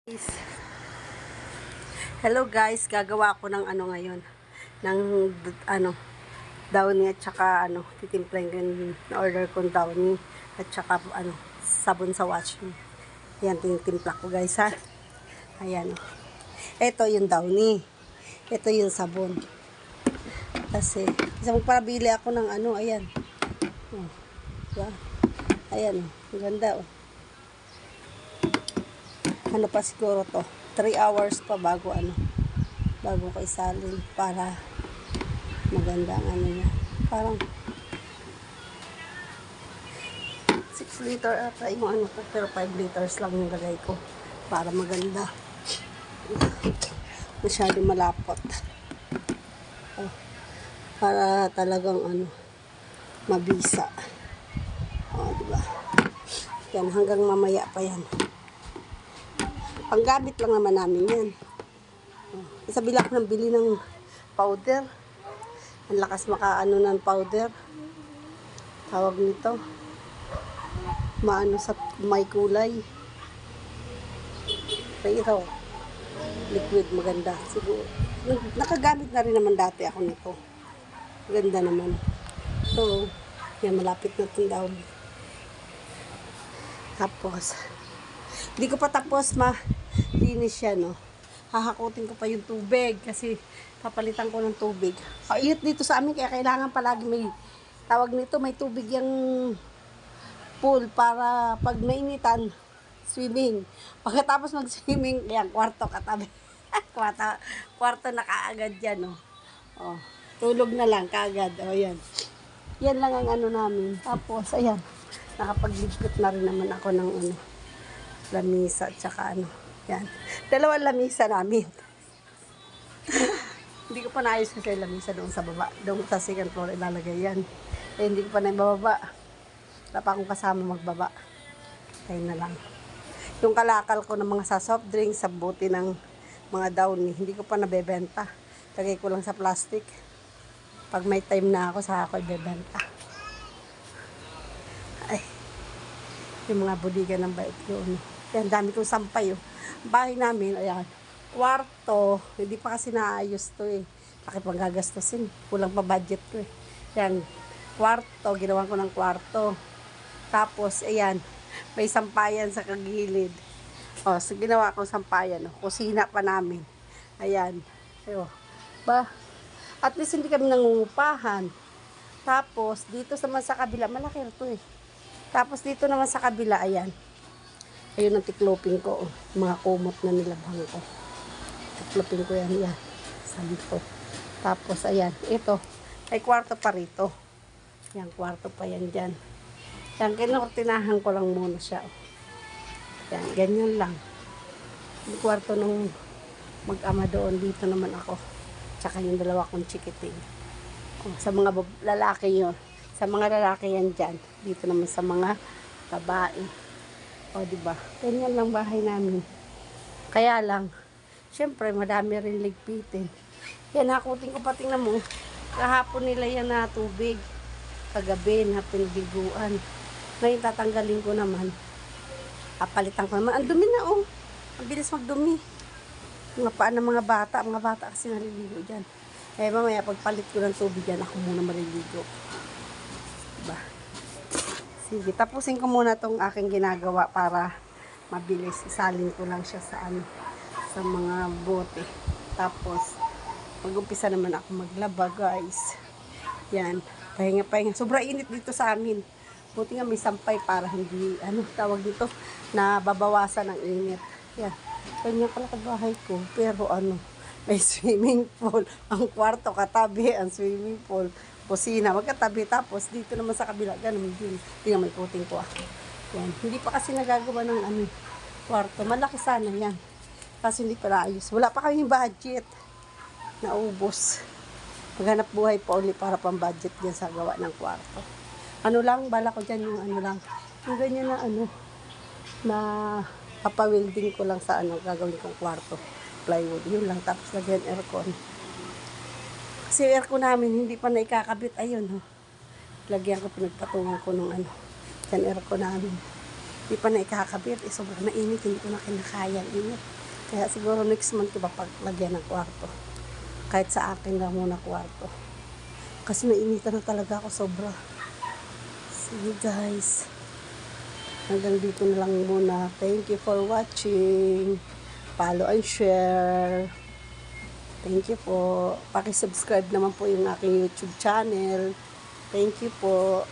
Guys. Hello guys, gagawa ako ng ngayon, ng downy at saka titimplahin ko yung order kong downy at saka sabon sa washing. Ayan, tinitimpla ko guys ha. Ayan o. Ito yung downy. Ito yung sabon. Kasi, isa magpabili ako ng ayan. Oh, diba? Ayan o, ang ganda o. Ano pa siguro to 3 hours pa bago ko isalin para maganda ang niya, parang 6 liter ata yung ko, pero 5 liters lang yung lagay ko para maganda, masyado malapot para talagang mabisa. Diba yan, hanggang mamaya pa yan. Panggamit lang naman namin yan. Sabi lang ako nang bili ng powder. Ang lakas ng powder. Tawag nito. Sa may kulay. Pero liquid, maganda. Siguro. Nakagamit na rin naman dati ako nito. Ganda naman. So, yan, malapit na itong daw. Tapos, hindi ko pa tapos linis siya, no. Hahakutin ko pa yung tubig kasi papalitan ko ng tubig. Init dito sa amin kaya kailangan palagi may tawag nito, may tubig yung pool para pag nainitan, swimming. Pagkatapos mag-swimming, yan, kwarto katabi. kwarto na kaagad yan, no. Tulog na lang kaagad. Yan. Yan lang ang namin. Tapos, ayan, nakapagligpit na rin naman ako ng lamisa at saka yan. 2 lamisa namin. Hindi ko pa naayos kasi lamisa doon sa baba. Doon sa second floor ilalagay yan. Hindi ko pa na ibababa. Wala pa akong kasama magbaba. Kaya na lang. Yung kalakal ko ng mga sa soft drinks, sa buti ng mga downy, hindi ko pa nabebenta. Lagay ko lang sa plastic. Pag may time na ako, saka ako ibebenta. Ay. Yung mga budiga ng bait yun. Yan, dami kong sampay. Bahay namin, ayan, kwarto. Hindi pa kasi naayos to Laki pang gagastusin. Kulang pa budget ko Yan, kwarto. Ginawan ko ng kwarto. Tapos, ayan, may sampayan sa kagilid. So ginawa ko sampayan. Kusina pa namin. Ayan. At least hindi kami nangungupahan. Tapos, dito naman sa kabila, malaki ito Tapos, dito naman sa kabila, ayan. Ayun ang tiklopin ko. Mga kumot na nilabhan ko. Tiklopin ko yan. Sabi ko. Tapos, ayan. Ito. Ay, kwarto pa rito. Yan, kwarto pa yan dyan. Yan, kinortinahan ko lang muna siya. Yan, ganyan lang. Yung kwarto nung mag-ama doon. Dito naman ako. Tsaka yung 2 kong chikiting. Sa mga lalaki yun. Sa mga lalaki yan dyan. Dito naman sa mga babae. Diba? Ganyan lang bahay namin. Kaya lang, syempre, madami rin ligpitin. Yan, hakutin ko pa, tingnan mo. Kahapon nila yan na tubig. Kagabi na pinabiguan. Ngayon, tatanggalin ko naman. Papalitan ko naman. Ang dumi na, Ang bilis magdumi. Mga paan ng mga bata. Mga bata kasi naliligo dyan. Mamaya, pagpalit ko ng tubig yan, ako muna maliligo. Diba? Sige, tapusin ko muna tong aking ginagawa para mabilis. Isalin ko lang siya sa mga bote. Tapos, mag-umpisa naman ako maglaba, guys. Yan, pahinga. Sobra init dito sa amin. Buti nga may sampay para hindi, tawag dito, na babawasan ng init. Yan, kanya kalakad bahay ko. Pero may swimming pool. Ang kwarto katabi, ang swimming pool. Kusina, magkatabi. Tapos, dito naman sa kabila, ganun din. Tingnan, may puting ko Yan. Hindi pa kasi nagagawa ng kwarto. Malaki sana yan. Kasi hindi pa naayos. Wala pa kami budget. Naubos. Maghanap buhay pa uli para pang budget dyan sa gawa ng kwarto. Bala ko dyan yung yung ganyan na papawilding ko lang sa gagawin kong kwarto. Plywood. Yun lang. Tapos lagyan aircon. Kasi aircon namin, hindi pa naikakabit. Ayun, lagyan ko, pinagpatungan ko ng yan aircon namin. Hindi pa naikakabit. Sobrang mainit, hindi ko na kinakaya. Init. Kaya siguro next month ko papaglagyan ng kwarto. Kahit sa akin lang muna kwarto. Kasi nainitan na talaga ako sobra. Sige guys. Hanggang dito na lang muna. Thank you for watching. Follow and share. Thank you po. Paki-subscribe naman po yung aking YouTube channel. Thank you po.